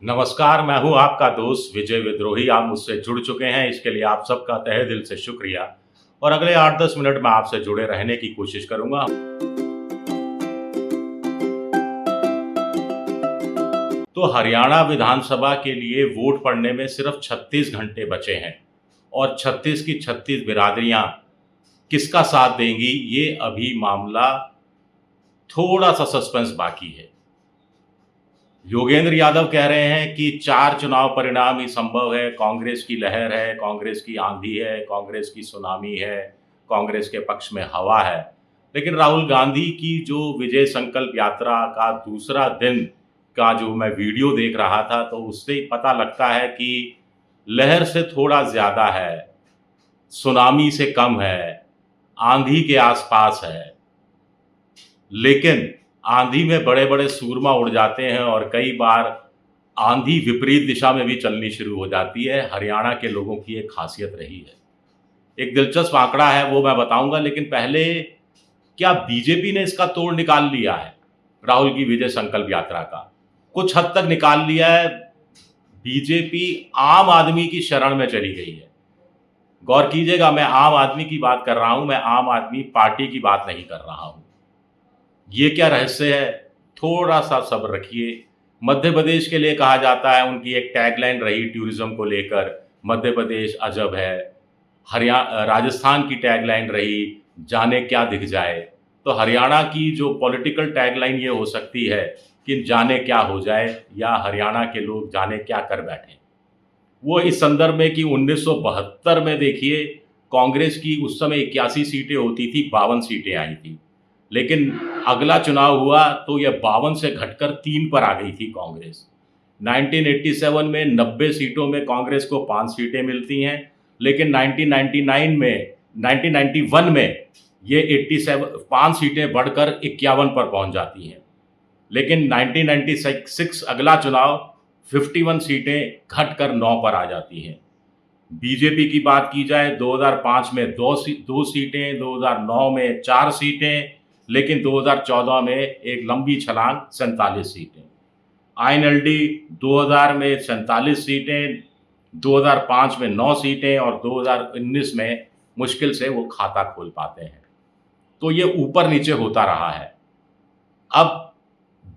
नमस्कार, मैं हूं आपका दोस्त विजय विद्रोही। आप मुझसे जुड़ चुके हैं, इसके लिए आप सबका तहे दिल से शुक्रिया। और अगले 8-10 मिनट में आपसे जुड़े रहने की कोशिश करूंगा। तो हरियाणा विधानसभा के लिए वोट पड़ने में सिर्फ 36 घंटे बचे हैं और 36 की 36 बिरादरियां किसका साथ देंगी, ये अभी मामला थोड़ा सा सस्पेंस बाकी है। योगेंद्र यादव कह रहे हैं कि 4 चुनाव परिणाम ही संभव है। कांग्रेस की लहर है, कांग्रेस की आंधी है, कांग्रेस की सुनामी है, कांग्रेस के पक्ष में हवा है। लेकिन राहुल गांधी की जो विजय संकल्प यात्रा का दूसरा दिन का जो मैं वीडियो देख रहा था, तो उससे ही पता लगता है कि लहर से थोड़ा ज़्यादा है, सुनामी से कम है, आंधी के आसपास है। लेकिन आंधी में बड़े बड़े सूरमा उड़ जाते हैं और कई बार आंधी विपरीत दिशा में भी चलनी शुरू हो जाती है। हरियाणा के लोगों की एक खासियत रही है। एक दिलचस्प आंकड़ा है, वो मैं बताऊंगा, लेकिन पहले क्या बीजेपी ने इसका तोड़ निकाल लिया है? राहुल की विजय संकल्प यात्रा का कुछ हद तक निकाल लिया है। बीजेपी आम आदमी की शरण में चली गई है। गौर कीजिएगा, मैं आम आदमी की बात कर रहा हूं, मैं आम आदमी पार्टी की बात नहीं कर रहा हूं। ये क्या रहस्य है? थोड़ा सा सब्र रखिए। मध्य प्रदेश के लिए कहा जाता है, उनकी एक टैगलाइन रही टूरिज्म को लेकर, मध्य प्रदेश अजब है। राजस्थान की टैगलाइन रही, जाने क्या दिख जाए। तो हरियाणा की जो पॉलिटिकल टैगलाइन ये हो सकती है कि जाने क्या हो जाए, या हरियाणा के लोग जाने क्या कर बैठे। वो इस संदर्भ में कि 1972 में देखिए, कांग्रेस की उस समय 81 सीटें होती थी, 52 सीटें आई थी। लेकिन अगला चुनाव हुआ तो यह 52 से घटकर 3 पर आ गई थी कांग्रेस। 1987 में 90 सीटों में कांग्रेस को 5 सीटें मिलती हैं, लेकिन 1991 में ये 87 5 सीटें बढ़कर 51 पर पहुंच जाती हैं। लेकिन 1996 अगला चुनाव 51 सीटें घटकर 9 पर आ जाती हैं। बीजेपी की बात की जाए, 2005 में 2 सीटें, 2009 में 4 सीटें, लेकिन 2014 में एक लंबी छलांग 47 सीटें। आईएनएलडी 2000 में 47 सीटें, 2005 में 9 सीटें और 2019 में मुश्किल से वो खाता खोल पाते हैं। तो ये ऊपर नीचे होता रहा है। अब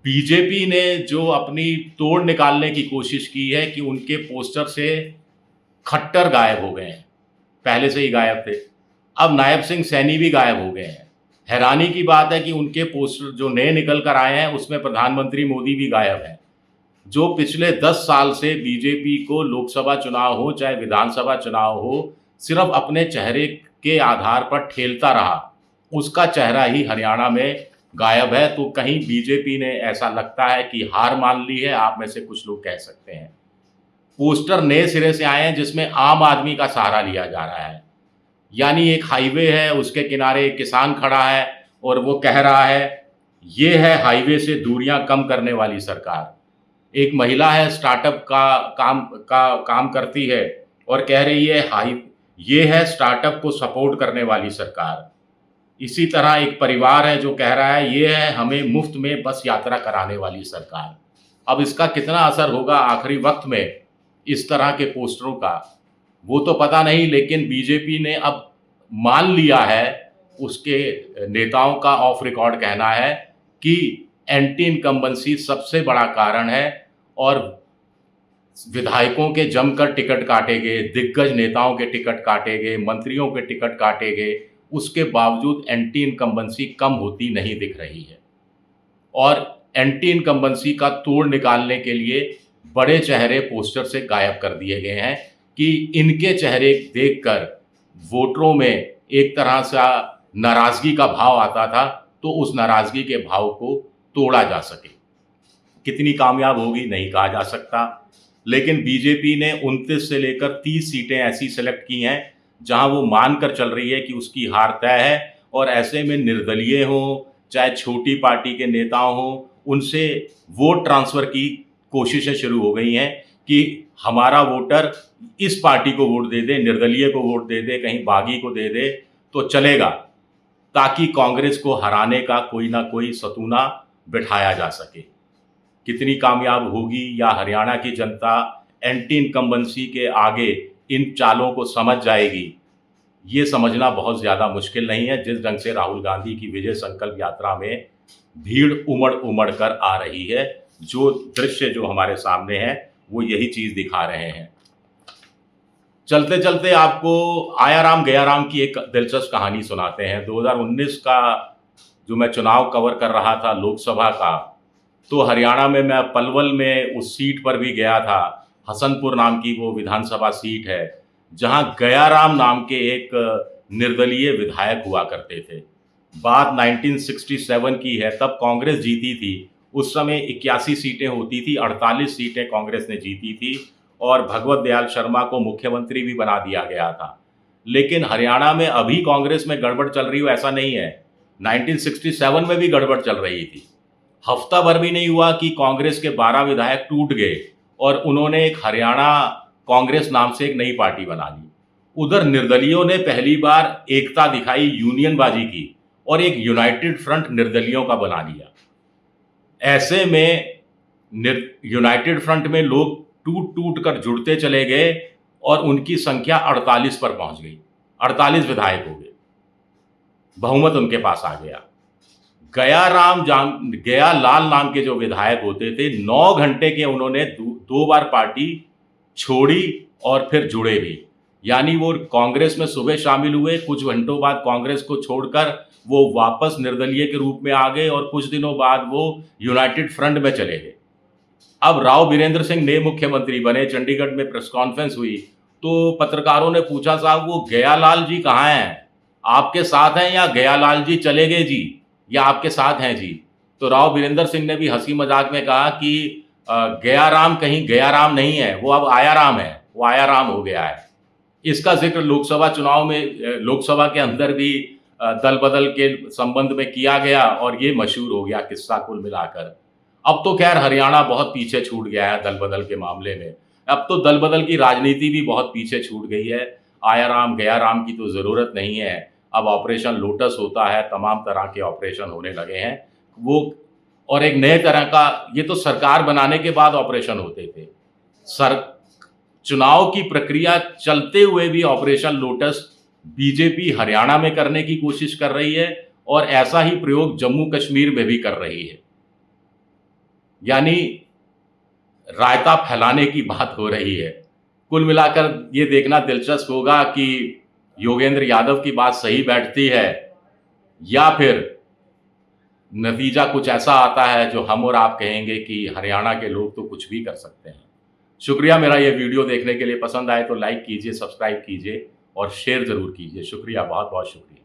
बीजेपी ने जो अपनी तोड़ निकालने की कोशिश की है कि उनके पोस्टर से खट्टर गायब हो गए हैं, पहले से ही गायब थे। अब नायब सिंह सैनी भी गायब हो गए हैं। हैरानी की बात है कि उनके पोस्टर जो नए निकल कर आए हैं, उसमें प्रधानमंत्री मोदी भी गायब हैं, जो पिछले 10 साल से बीजेपी को लोकसभा चुनाव हो चाहे विधानसभा चुनाव हो, सिर्फ अपने चेहरे के आधार पर ठेलता रहा। उसका चेहरा ही हरियाणा में गायब है। तो कहीं बीजेपी ने, ऐसा लगता है कि हार मान ली है, आप में से कुछ लोग कह सकते हैं। पोस्टर नए सिरे से आए हैं जिसमें आम आदमी का सहारा लिया जा रहा है। यानी एक हाईवे है, उसके किनारे एक किसान खड़ा है और वो कह रहा है, ये है हाईवे से दूरियां कम करने वाली सरकार। एक महिला है, स्टार्टअप का काम करती है और कह रही है, ये है स्टार्टअप को सपोर्ट करने वाली सरकार। इसी तरह एक परिवार है जो कह रहा है, ये है हमें मुफ्त में बस यात्रा कराने वाली सरकार। अब इसका कितना असर होगा आखिरी वक्त में इस तरह के पोस्टरों का, वो तो पता नहीं। लेकिन बीजेपी ने अब मान लिया है, उसके नेताओं का ऑफ रिकॉर्ड कहना है कि एंटी इनकम्बेंसी सबसे बड़ा कारण है और विधायकों के जमकर टिकट काटे गए, दिग्गज नेताओं के टिकट काटे गए, मंत्रियों के टिकट काटे गए, उसके बावजूद एंटी इनकम्बेंसी कम होती नहीं दिख रही है। और एंटी इनकम्बेंसी का तोड़ निकालने के लिए बड़े चेहरे पोस्टर से गायब कर दिए गए हैं कि इनके चेहरे देखकर वोटरों में एक तरह से नाराजगी का भाव आता था, तो उस नाराजगी के भाव को तोड़ा जा सके। कितनी कामयाब होगी नहीं कहा जा सकता, लेकिन बीजेपी ने 29 से लेकर 30 सीटें ऐसी सेलेक्ट की हैं जहां वो मानकर चल रही है कि उसकी हार तय है। और ऐसे में निर्दलीय हों चाहे छोटी पार्टी के नेता हों, उनसे वोट ट्रांसफ़र की कोशिशें शुरू हो गई हैं कि हमारा वोटर इस पार्टी को वोट दे दे, निर्दलीय को वोट दे दे, कहीं बागी को दे दे तो चलेगा, ताकि कांग्रेस को हराने का कोई ना कोई सतूना बिठाया जा सके। कितनी कामयाब होगी या हरियाणा की जनता एंटी इनकम्बेंसी के आगे इन चालों को समझ जाएगी, ये समझना बहुत ज़्यादा मुश्किल नहीं है। जिस ढंग से राहुल गांधी की विजय संकल्प यात्रा में भीड़ उमड़ कर आ रही है, जो दृश्य जो हमारे सामने है वो यही चीज़ दिखा रहे हैं। चलते चलते आपको आया राम गया राम की एक दिलचस्प कहानी सुनाते हैं। 2019 का जो मैं चुनाव कवर कर रहा था लोकसभा का, तो हरियाणा में मैं पलवल में उस सीट पर भी गया था। हसनपुर नाम की वो विधानसभा सीट है, जहां गयाराम नाम के एक निर्दलीय विधायक हुआ करते थे। बात 1967 की है, तब कांग्रेस जीती थी। उस समय 81 सीटें होती थी, 48 सीटें कांग्रेस ने जीती थी और भगवत दयाल शर्मा को मुख्यमंत्री भी बना दिया गया था। लेकिन हरियाणा में अभी कांग्रेस में गड़बड़ चल रही हो ऐसा नहीं है, 1967 में भी गड़बड़ चल रही थी। हफ्ता भर भी नहीं हुआ कि कांग्रेस के 12 विधायक टूट गए और उन्होंने एक हरियाणा कांग्रेस नाम से एक नई पार्टी बना ली। उधर निर्दलियों ने पहली बार एकता दिखाई, यूनियनबाजी की और एक यूनाइटेड फ्रंट निर्दलियों का बना लिया। ऐसे में यूनाइटेड फ्रंट में लोग टूट टूट कर जुड़ते चले गए और उनकी संख्या 48 पर पहुंच गई। 48 विधायक हो गए, बहुमत उनके पास आ गया। गया लाल नाम के जो विधायक होते थे, 9 घंटे के उन्होंने दो बार पार्टी छोड़ी और फिर जुड़े भी। यानी वो कांग्रेस में सुबह शामिल हुए, कुछ घंटों बाद कांग्रेस को छोड़कर वो वापस निर्दलीय के रूप में आ गए और कुछ दिनों बाद वो यूनाइटेड फ्रंट में चले गए। अब राव बीरेंद्र सिंह नए मुख्यमंत्री बने, चंडीगढ़ में प्रेस कॉन्फ्रेंस हुई तो पत्रकारों ने पूछा, साहब वो गयालाल जी कहाँ हैं, आपके साथ हैं या गयालाल जी चले गए जी, या आपके साथ हैं जी? तो राव बीरेंद्र सिंह ने भी हंसी मजाक में कहा कि गयाराम कहीं गयाराम नहीं है, वो अब आयाराम है, वो आयाराम हो गया है। इसका जिक्र लोकसभा चुनाव में, लोकसभा के अंदर भी दल बदल के संबंध में किया गया और ये मशहूर हो गया किस्सा कुल मिलाकर। अब तो खैर हरियाणा बहुत पीछे छूट गया है दल बदल के मामले में। अब तो दल बदल की राजनीति भी बहुत पीछे छूट गई है। आयाराम गयाराम की तो ज़रूरत नहीं है। अब ऑपरेशन लोटस होता है, तमाम तरह के ऑपरेशन होने लगे हैं वो, और एक नए तरह का, ये तो सरकार बनाने के बाद ऑपरेशन होते थे। चुनाव की प्रक्रिया चलते हुए भी ऑपरेशन लोटस बीजेपी हरियाणा में करने की कोशिश कर रही है और ऐसा ही प्रयोग जम्मू कश्मीर में भी कर रही है। यानी रायता फैलाने की बात हो रही है। कुल मिलाकर ये देखना दिलचस्प होगा कि योगेंद्र यादव की बात सही बैठती है या फिर नतीजा कुछ ऐसा आता है जो हम और आप कहेंगे कि हरियाणा के लोग तो कुछ भी कर सकते हैं। शुक्रिया मेरा ये वीडियो देखने के लिए। पसंद आए तो लाइक कीजिए, सब्सक्राइब कीजिए और शेयर ज़रूर कीजिए। शुक्रिया, बहुत बहुत शुक्रिया।